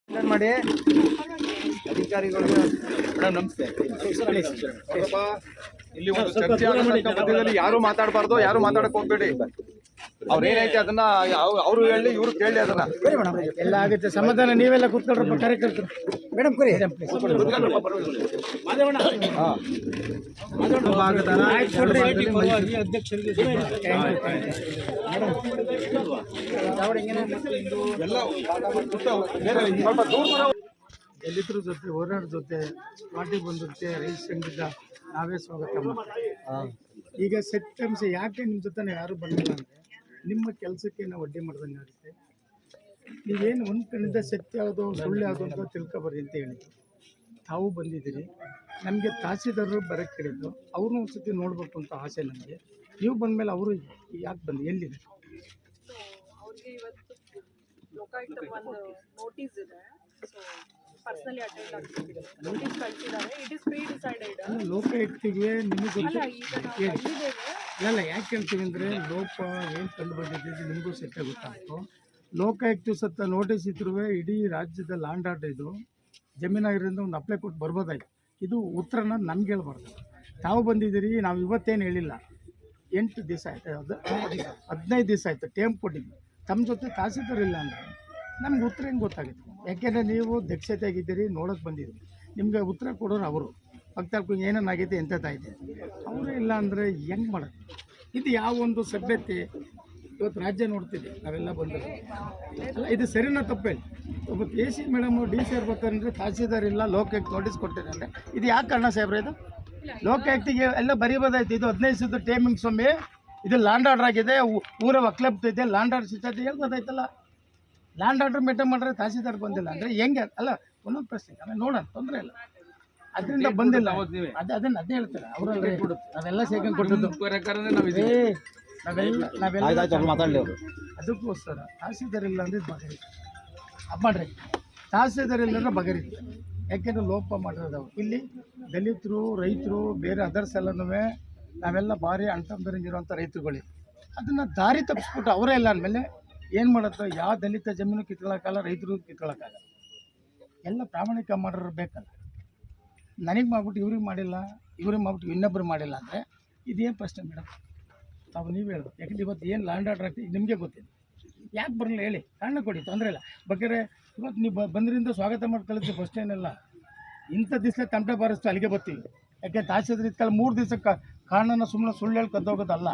ಮಾಡಿ ಅಧಿಕಾರಿಗಳಿಗೆ ಮೇಡಮ್ ನಮಸ್ತೆ. ಇಲ್ಲಿ ಒಂದು ಚರ್ಚೆ ಆಗತಕ್ಕ ಮಧ್ಯದಲ್ಲಿ ಯಾರು ಮಾತಾಡಬಾರ್ದು, ಯಾರು ಮಾತಾಡಕ್ ಹೋಗ್ಬೇಡಿ. ಅವ್ರು ಏನೈತೆ ಅದನ್ನ ಅವರು ಹೇಳಿ, ಇವ್ರು ಕೇಳಿ ಅದನ್ನ. ಎಲ್ಲ ಆಗುತ್ತೆ ಸಮಾಧಾನ. ನೀವೆಲ್ಲ ಕೂತ್ಕೊಳ್ರಪ್ಪ, ಕಾರ್ಯಕರ್ತರು ಮೇಡಮ್ ಕೊರಿ ದಲಿತರ ಜೊತೆ ಹೋರಾಟ ಜೊತೆ ಪಾರ್ಟಿ ಬಂದಿರುತ್ತೆ. ರೈತ ಸಂಘದ ನಾವೇ ಸ್ವಾಗತ ಮಾಡ್ತೀವಿ. ಈಗ ಸತ್ಯಾಂಶ ಯಾಕೆ ನಿಮ್ಮ ಜೊತೆ ಯಾರು ಬಂದಿಲ್ಲ ಅಂದರೆ ನಿಮ್ಮ ಕೆಲಸಕ್ಕೆ ನಾವು ಅಡ್ಡಿ ಮಾಡ್ದಂಗೆ ಆಗುತ್ತೆ. ನೀವೇನು ಒಂದು ಕಣ್ಣಿಂದ ಸತ್ಯ ಯಾವುದು ಸುಳ್ಳು ಯಾವುದು ಅಂತ ತಿಳ್ಕೊಬರ್ರಿ ಅಂತ ಹೇಳಿದ್ರು. ತಾವು ಬಂದಿದ್ದೀರಿ. ನಮಗೆ ತಹಸೀಲ್ದಾರರು ಬರೋಕ್ಕೆ ಹೇಳಿದ್ದು, ಅವ್ರನ್ನೂ ಒಂದು ಸತಿ ನೋಡಬೇಕು ಅಂತ ಆಸೆ ನಮಗೆ. ನೀವು ಬಂದಮೇಲೆ ಅವರು ಯಾಕೆ ಬಂದು ಎಲ್ಲಿದೆ? ಅವ್ರಿಗೆ ಇವತ್ತು ಲೋಕಾಯುಕ್ತ ಒಂದು ನೋಟಿಸ್ ಇದೆ. ಸೊ ಪರ್ಸನಲಿ ಅಟೆಂಡ್ ಆಗ್ತಿದೆ. ನೋಟಿಸ್ ಕಳಿಸಿದ್ದಾರೆ. It is pre decided. ಲೋಕಾಯುಕ್ತಿಗೆ ನಿಮಗೆ ಗೊತ್ತು ಈಗ ನಾವು ಬಂದಿದ್ದೇವೆ. ಇಲ್ಲ ಯಾಕೆ ಹೇಳ್ತೀವಿ ಅಂದರೆ ಲೋಪ ಏನು ಕಂಡು ಬಂದಿದ್ದು ನಿಮಗೂ ಸತ್ಯ ಗೊತ್ತಾಗ್ತು. ಲೋಕಾಯುಕ್ತ ಸತ್ತ ನೋಟಿಸ್ ಇದ್ರೂ ಇಡೀ ರಾಜ್ಯದ ಲ್ಯಾಂಡ್ ಆರ್ಡರ್ ಇದು ಜಮೀನಾಗಿರೋದ್ರಿಂದ ಒಂದು ಅಪ್ಲೈ ಕೊಟ್ಟು ಬರ್ಬೋದಾಯ್ತು. ಇದು ಉತ್ತರನ ನಮ್ಗೆ ಹೇಳ್ಬಾರ್ದು. ತಾವು ಬಂದಿದ್ದೀರಿ. ನಾವು ಇವತ್ತೇನು ಹೇಳಿಲ್ಲ, 8 ದಿವಸ ಆಯ್ತು, 15 ದಿವಸ ಆಯಿತು ಟೈಮ್ ಕೊಟ್ಟಿದ್ವಿ. ತಮ್ಮ ಜೊತೆ ತಹಸೀಲ್ದಾರ್ ಇಲ್ಲ ಅಂದರೆ ನಮ್ಗೆ ಉತ್ತರ ಹೆಂಗೆ ಗೊತ್ತಾಗುತ್ತೆ? ಯಾಕೆಂದರೆ ನೀವು ದಕ್ಷತೆಯಾಗಿದ್ದೀರಿ, ನೋಡೋಕೆ ಬಂದಿದ್ದೀರಿ. ನಿಮಗೆ ಉತ್ತರ ಕೊಡೋರು ಅವರು. ಭಕ್ತಾಳ್ಕು ಏನೇನಾಗೈತೆ ಎಂಥದ್ದಾಯ್ತು ಅವರು ಇಲ್ಲ ಅಂದರೆ ಹೆಂಗೆ ಮಾಡೋದು? ಇದು ಯಾವ ಒಂದು ಸಭ್ಯತೆ ಇವತ್ತು ರಾಜ್ಯ ನೋಡ್ತಿದ್ದೆ ನಾವೆಲ್ಲ ಬಂದರು. ಅಲ್ಲ ಇದು ಸರಿನಾ ತಪ್ಪೇಳಿ? ಒಬ್ಬ AC ಮೇಡಮು DC ಅವ್ರು ಬರ್ತಾರಂದರೆ ತಹಸೀಲ್ದಾರ್ ಇಲ್ಲ, ಲೋಕಾಯುಕ್ತ ನೋಟಿಸ್ ಕೊಟ್ಟಿದ್ದಾರೆ. ಇದು ಯಾಕೆ ಕಾರಣ ಸಾಹೇಬ್ರೆ? ಇದು ಲೋಕಾಯುಕ್ತಿಗೆ ಎಲ್ಲ ಬರೀಬೋದಾಯ್ತು. ಇದು 15 ದಿವಸದ ಟೈಮಿಂಗ್ ಸ್ವಾಮಿ. ಇದು ಲ್ಯಾಂಡ್ ಆರ್ಡರ್ ಆಗಿದೆ, ಊರ ಒಕ್ಲಬ್ತಿದೆ, ಲ್ಯಾಂಡ್ ಆರ್ಡರ್ ಸಿಗ್ತದೆ ಹೇಳ್ಬೋದಾಯ್ತಲ್ಲ. ಲ್ಯಾಂಡ್ ಆರ್ಡರ್ ಮೇಂಟೈನ್ ಮಾಡಿದ್ರೆ ತಹಸೀಲ್ದಾರ್ ಬಂದಿಲ್ಲ ಅಂದರೆ ಹೆಂಗೆ? ಅಲ್ಲ ಒಂದೊಂದು ಪ್ರಶ್ನೆ ಆಮೇಲೆ ನೋಡೋಣ, ತೊಂದರೆ ಇಲ್ಲ. ಅದರಿಂದ ಬಂದಿಲ್ಲ ಅದನ್ನು ಅದೇ ಹೇಳ್ತಾರೆ ಅವರಲ್ಲಿ. ನಾವೆಲ್ಲ ಸೇರ್ಕೊಂಡು ಕೊಟ್ಟಿದ್ದು ನಾವೆಲ್ಲ ಅದಕ್ಕೋಸ್ಕರ ತಹಸೀಲ್ದಾರ್ ಇಲ್ಲ ಅಂದರೆ ಬಗೆರಿ ಅದು ಮಾಡ್ರಿ. ತಹಸೀಲ್ದಾರ್ ಇಲ್ಲ ಅಂದ್ರೆ ಬಗೆರಿ. ಯಾಕೆಂದರೆ ಲೋಪ ಮಾಡಿರೋದು ಇಲ್ಲಿ ದಲಿತರು, ರೈತರು, ಬೇರೆ ಅದರ್ಸ್ ಎಲ್ಲನೂ ನಾವೆಲ್ಲ ಭಾರಿ ಅಣ್ತಂಬರಿಂಗಿರುವಂಥ ರೈತರುಗಳು. ಅದನ್ನು ದಾರಿ ತಪ್ಪಿಸ್ಬಿಟ್ಟು ಅವರೇ ಇಲ್ಲ ಅಂದಮೇಲೆ ಏನು ಮಾಡುತ್ತೋ? ಯಾವ ದಲಿತ ಜಮೀನು ಕಿತ್ಕೊಳ್ಳೋಕ್ಕಲ್ಲ, ರೈತರು ಕಿತ್ಕೊಳ್ಳೋಕ್ಕಲ್ಲ. ಎಲ್ಲ ಪ್ರಾಮಾಣಿಕ ಮಾಡೋರು ಬೇಕಲ್ಲ. ನನಗೆ ಮಾಡ್ಬಿಟ್ಟು ಇವ್ರಿಗೆ ಮಾಡಿಲ್ಲ, ಇವ್ರಿಗೆ ಮಾಡ್ಬಿಟ್ಟು ಇನ್ನೊಬ್ಬರು ಮಾಡಿಲ್ಲ ಅಂದರೆ ಇದೇನು ಪ್ರಶ್ನೆ ಮೇಡಮ್? ತಾವು ನೀವು ಹೇಳೋದು. ಯಾಕಂದ್ರೆ ಇವತ್ತು ಏನು ಲ್ಯಾಂಡ್ ಆರ್ಡರ್ ಆಗ್ತದೆ ನಿಮಗೆ ಗೊತ್ತಿದೆ. ಯಾಕೆ ಬರಲಿಲ್ಲ ಹೇಳಿ, ಕಾರಣ ಕೊಡಿ, ತೊಂದರೆ ಇಲ್ಲ. ಬೇಕಾದ್ರೆ ಇವತ್ತು ನೀವು ಬಂದ್ರಿಂದ ಸ್ವಾಗತ ಮಾಡಿ ಕಳಿಸಿ ಫಸ್ಟ್ ಏನೆಲ್ಲ ಇಂಥ ದಿವಸ ತಮಟೆ ಬಾರಿಸ್ತು ಅಲ್ಲಿಗೆ ಬರ್ತೀವಿ. ಯಾಕೆ ತಹಸೀಲ್ದಾರ್ ಇದ್ಕಲ್ಲ 3 ದಿವಸಕ್ಕೆ ಕಾರಣನ ಸುಮ್ಮನೆ ಸುಳ್ಳು ಹೇಳಿ ಕದ್ದೋಗೋದಲ್ಲ.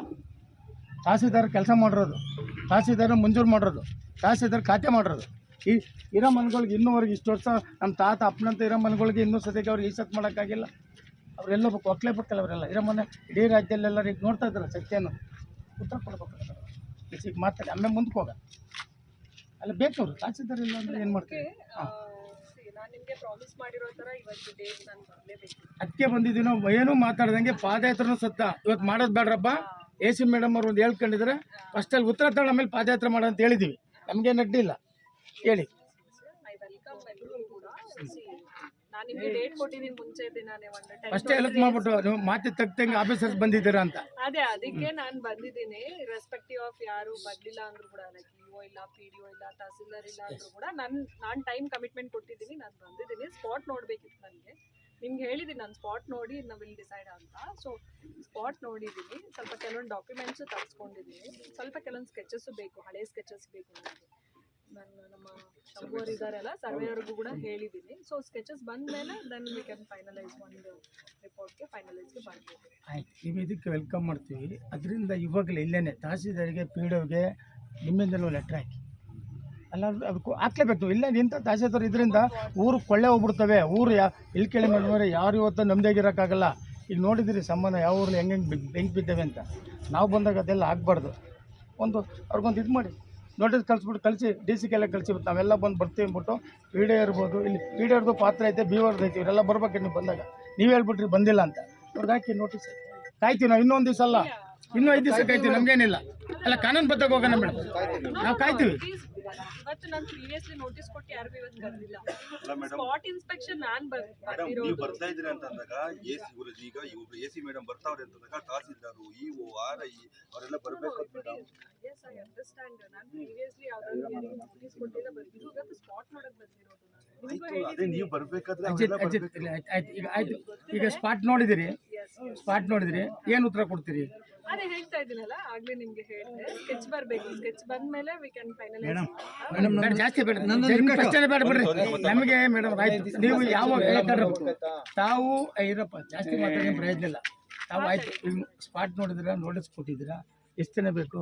ತಹಸೀಲ್ದಾರ್ ಕೆಲಸ ಮಾಡಿರೋದು, ತಹಸೀಲ್ದಾರ್ ಮಂಜೂರು ಮಾಡಿರೋದು, ತಹಸೀಲ್ದಾರ್ ಖಾತೆ ಮಾಡಿರೋದು. ಈ ಇರೋ ಮನೆಗಳಿಗೆ ಇನ್ನೂವರೆಗೆ ಇಷ್ಟು ವರ್ಷ ನಮ್ಮ ತಾತ ಅಪ್ಪನಂತ ಇರೋ ಮನೆಗಳಿಗೆ ಇನ್ನೂ ಸದ್ಯಕ್ಕೆ ಅವ್ರಿಗೆ ಈ ಸತ್ ಮಾಡೋಕ್ಕಾಗಿಲ್ಲ. ಅವರೆಲ್ಲ ಒಕ್ಲೇಬೇಕಲ್ಲ. ಅವರೆಲ್ಲ ಇರೋ ಮನೆ ಇಡೀ ರಾಜ್ಯದಲ್ಲೆಲ್ಲರೂ ಈಗ ನೋಡ್ತಾ ಇದ್ದಾರೆ. ಸತ್ಯನ ಉತ್ತರ ಕೊಡ್ಬೇಕು. ಈಗ ಮಾತಾಡಿ ಆಮೇಲೆ ಮುಂದಕ್ಕೆ ಹೋಗ ಅಲ್ಲ ಬೇಕವ್ರು. ತಹಸೀಲ್ದಾರ್ ಇಲ್ಲ ಅಂದರೆ ಏನು ಮಾಡ್ತೀವಿ? ನಾನು ನಿಮಗೆ ಪ್ರಾಮಿಸ್ ಮಾಡಿರೋ ಥರ ಇವತ್ತು ಡೇಟ್ ನಾನು ಬರಲೇಬೇಕು. ಅದಕ್ಕೆ ಬಂದಿದ್ದೀವಿ ನಾವು. ಏನೂ ಮಾತಾಡ್ದಂಗೆ ಪಾದಯಾತ್ರೆನೂ ಸತ್ತ ಇವತ್ತು ಮಾಡೋದು ಬೇಡ್ರಪ್ಪ. AC ಮೇಡಮ್ ಅವ್ರು ಒಂದು ಹೇಳ್ಕೊಂಡಿದ್ರೆ ಫಸ್ಟಲ್ಲಿ ಉತ್ತರ ತಗೊಳ್ಳ ಆಮೇಲೆ ಪಾದಯಾತ್ರೆ ಮಾಡೋ ಅಂತ ಹೇಳಿದ್ದೀವಿ. ನಮಗೇನು ಅಡ್ಡಿಲ್ಲ ಹೇಳಿ. ಐ ವೆಲ್ಕಮ್ ಎಲ್ಲರೂ ಕೂಡ. ನಾನು ನಿಮಗೆ ಡೇಟ್ ಕೊಟ್ಟಿದ್ದೀನಿ ಮುಂಚೆ ದಿನಾನೇ ಒಂದು ಫಸ್ಟೇ ಹೆಲ್ಪ್ ಮಾಡ್ಬಿಟ್ಟು ನೀವು ಮಾತಿ ತಗ್ತಂಗೆ ಆಫೀಸರ್ಸ್ ಬಂದಿದ್ದೀರಾ ಅಂತ. ಅದೇ ಅದಕ್ಕೆ ನಾನು ಬಂದಿದ್ದೀನಿ. ರೆಸ್ಪೆಕ್ಟಿವ್ ಆಫ್ ಯಾರು ಬರಲಿಲ್ಲ ಅಂದರೂ ಕೂಡ, ಲೈಕ್ PO ಇಲ್ಲ, PDO ಇಲ್ಲ, ತಹಸೀಲ್ದಾರ್ ಇಲ್ಲ ಅಂದರೂ ಕೂಡ ನಾನು ಟೈಮ್ ಕಮಿಟ್ಮೆಂಟ್ ಕೊಟ್ಟಿದ್ದೀನಿ. ನಾನು ಬಂದಿದ್ದೀನಿ. ಸ್ಪಾಟ್ ನೋಡಬೇಕಿತ್ತು ನನಗೆ. ನಿಮ್ಗೆ ಹೇಳಿದ್ದೀನಿ ನಾನು ಸ್ಪಾಟ್ ನೋಡಿ ನಾವು ವಿಲ್ ಡಿಸೈಡ್ ಅಂತ. ಸೊ ಸ್ಪಾಟ್ ನೋಡಿದ್ದೀನಿ. ಸ್ವಲ್ಪ ಕೆಲವೊಂದು ಡಾಕ್ಯುಮೆಂಟ್ಸು ತರಿಸ್ಕೊಂಡಿದ್ದೀನಿ. ಸ್ವಲ್ಪ ಕೆಲವೊಂದು ಸ್ಕೆಚಸ್ಸು ಬೇಕು, ಹಳೆ ಸ್ಕೆಚಸ್ ಬೇಕು ನನಗೆ. ನಾನು ನಮ್ಮ ಶಂಭುವರು ಇದ್ದಾರಲ್ಲ, ಸರ್ವೇಯರ್ಗೂ ಕೂಡ ಹೇಳಿದ್ದೀನಿ. ಸೊ ಸ್ಕೆಚಸ್ ಬಂದ ಮೇಲೆ ದೆನ್ ವಿ ಕ್ಯಾನ್ ಫೈನಲೈಸ್ ಒಂದು ರಿಪೋರ್ಟ್ಗೆ ಫೈನಲೈಸ್ಗೆ ಬರ್ಬೋದು. ಆಯ್ತು, ನೀವು ಇದಕ್ಕೆ ವೆಲ್ಕಮ್ ಮಾಡ್ತೀವಿ. ಅದರಿಂದ ಇವಾಗಲೇ ಇಲ್ಲೇ ತಹಸೀಲ್ದಾರಿಗೆ PDOಗೆ ನಿಮ್ಮಿಂದಲೂ ಲೆಟ್ರ್ ಹಾಕಿ ಅಲ್ಲ ಅದಕ್ಕೂ ಹಾಕ್ಲೇಬೇಕು. ಇಲ್ಲ ಇಂಥ ತಹಸೀಲ್ದಾರ್ ಇದರಿಂದ ಊರು ಕೊಳ್ಳೆ ಹೋಗ್ಬಿಡ್ತವೆ. ಊರು ಇಲ್ಲಿ ಕೇಳಿ ಮಾಡಿದ್ರೆ ಯಾರು ಇವತ್ತು ನಮ್ಮದಾಗಿರೋಕ್ಕಾಗಲ್ಲ. ಈಗ ನೋಡಿದಿರಿ ಸಂಬಂಧ ಯಾವ ಊರಲ್ಲಿ ಹೆಂಗೆ ಬೆಂಕಿ ಬಿದ್ದೇವೆ ಅಂತ. ನಾವು ಬಂದಾಗ ಅದೆಲ್ಲ ಆಗಬಾರ್ದು. ಒಂದು ಅವ್ರಿಗೊಂದು ಇದು ಮಾಡಿ ನೋಟಿಸ್ ಕಳಿಸಿ DC ಕಳಿಸಿಬಿಟ್ಟು ನಾವೆಲ್ಲ ಬರ್ತೀವಿ ಅಂದ್ಬಿಟ್ಟು PDO ಇರ್ಬೋದು. ಇಲ್ಲಿ PDOರ್ದು ಪಾತ್ರ ಐತೆ, BOರ್ದು ಐತೆ. ಇವರೆಲ್ಲ ಬರ್ಬೇಕು. ನೀವು ಬಂದಾಗ ನೀವು ಹೇಳ್ಬಿಟ್ರಿ ಬಂದಿಲ್ಲ ಅಂತ. ಅವ್ರಿಗೆ ಹಾಕಿ ನೋಟಿಸ್ ಕಾಯ್ತೀವಿ ನಾವು. ಇನ್ನೊಂದು ದಿವಸ ಅಲ್ಲ, ಇನ್ನೂ 5 ದಿವಸ ಕಾಯ್ತೀವಿ. ನಮಗೇನಿಲ್ಲ. ಅಲ್ಲ ಕಾನೂನು ಬದ್ಧಗ ಹೋಗೋಣ ಮೇಡಮ್, ನಾವು ಕಾಯ್ತೀವಿ. ಇವತ್ತು ನಾನು ಪ್ರೀವಿಯಸ್ಲಿ ನೋಟಿಸ್ ಕೊಟ್ಟು ಯಾರಿಗೂ ಇವತ್ತು ಬಂದಿಲ್ಲ. ಸ್ಪಾಟ್ ಇನ್ಸ್ಪೆಕ್ಷನ್ ನಾನು ನೀವು ಬರ್ತಾ ಇದ್ರಿ ಅಂತಂದಾಗ AC ಮೇಡಮ್ ಬರ್ತಾವ್ರೆ ಅಂತಂದಾಗ ತಹಸೀಲ್ದಾರು, EO, RI ಅವರೆಲ್ಲ ಬರಬೇಕು ಅಂತ ಮೇಡಮ್. Yes I understand. ನಾನು ಪ್ರೀವಿಯಸ್ಲಿ ಯಾವ್ದಾದ್ರು ನೋಟಿಸ್ ಕೊಟ್ಟಿಲ್ಲ, ಬಂದಿದ್ದು ಇವತ್ತು ಸ್ಪಾಟ್ ನೋಡಕ್ ಬಂದಿರೋದು ನಾನು. ಆಯ್ತು ಅದೇ ನೀವು ಬರ್ಬೇಕಾದ್ರೆ ಅಜಿತ್ ಅವರೆಲ್ಲ ಅಜಿತ್ ಬರ್ಬೇಕು. ಇಲ್ಲ, ಆಯ್ತು ಈಗ ಸ್ಪಾಟ್ ನೋಡಿದಿರಿ, ಸ್ಪಾಟ್ ನೋಡಿದಿರಿ, ಏನು ಉತ್ತರ ಕೊಡ್ತೀರಿ? ಅದೇ ಹೇಳ್ತಾ ಇದ್ದೀನಲ್ಲ ಆಗ್ಲೇ ನಿಮ್ಗೆ ಹೇಳಿದೆ, ಸ್ಕೆಚ್ ಬರ್ಬೇಕು, ಸ್ಕೆಚ್ ಬಂದ್ಮೇಲೆ ವಿ ಕ್ಯಾನ್ ಫೈನಲೈಸ್. ಬೇಡ, ಜಾಸ್ತಿ ಬೇಡ, ಪ್ರಶ್ನೆ ಬೇಡ ಬಿಡ್ರಿ ನಮಗೆ ಮೇಡಮ್. ಆಯ್ತು, ನೀವು ಯಾವ ತಾವು ಇರಪ್ಪ, ಜಾಸ್ತಿ ಮಾತಾಡೋ ಪ್ರಯೋಜನ ಇಲ್ಲ. ತಾವು ಆಯ್ತು, ಸ್ಪಾಟ್ ನೋಡಿದಿರಾ, ನೋಟಿಸ್ ಕೊಟ್ಟಿದ್ದೀರಾ, ಎಷ್ಟು ದಿನ ಬೇಕು?